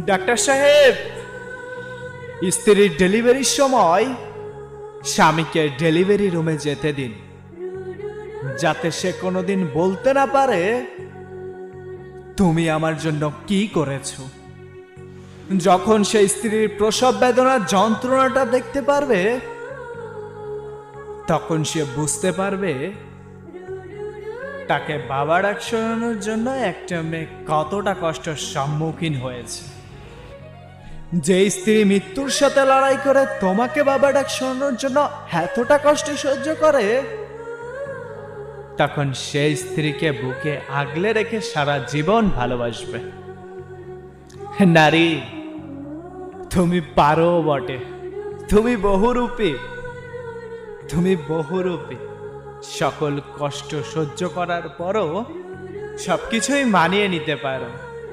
Doctor সাহেব, স্ত্রীর ডেলিভারির সময় স্বামীকে ডেলিভারি রুমে যেতে দিন, যাতে সে কোনোদিন বলতে না পারে তুমি আমার জন্য কি করেছো। যখন সে স্ত্রীর প্রসব বেদনার যন্ত্রণাটা দেখতে পারবে, তখন সে বুঝতে পারবে তাকে বাবা ডাক শোনানোর জন্য একটা মেয়ে কতটা কষ্টের সম্মুখীন হয়েছে। যে স্ত্রী মৃত্যুর সাথে লড়াই করে তোমাকে বাবা ডাক শোনানোর জন্য এতটা কষ্ট সহ্য করে, তখন সেই স্ত্রীকে বুকে আগলে রেখে সারা জীবন ভালোবাসবে। নারী, তুমি পারো বটে, তুমি বহুরূপী, তুমি বহুরূপী। সকল কষ্ট সহ্য করার পরও সবকিছুই মানিয়ে নিতে পারো।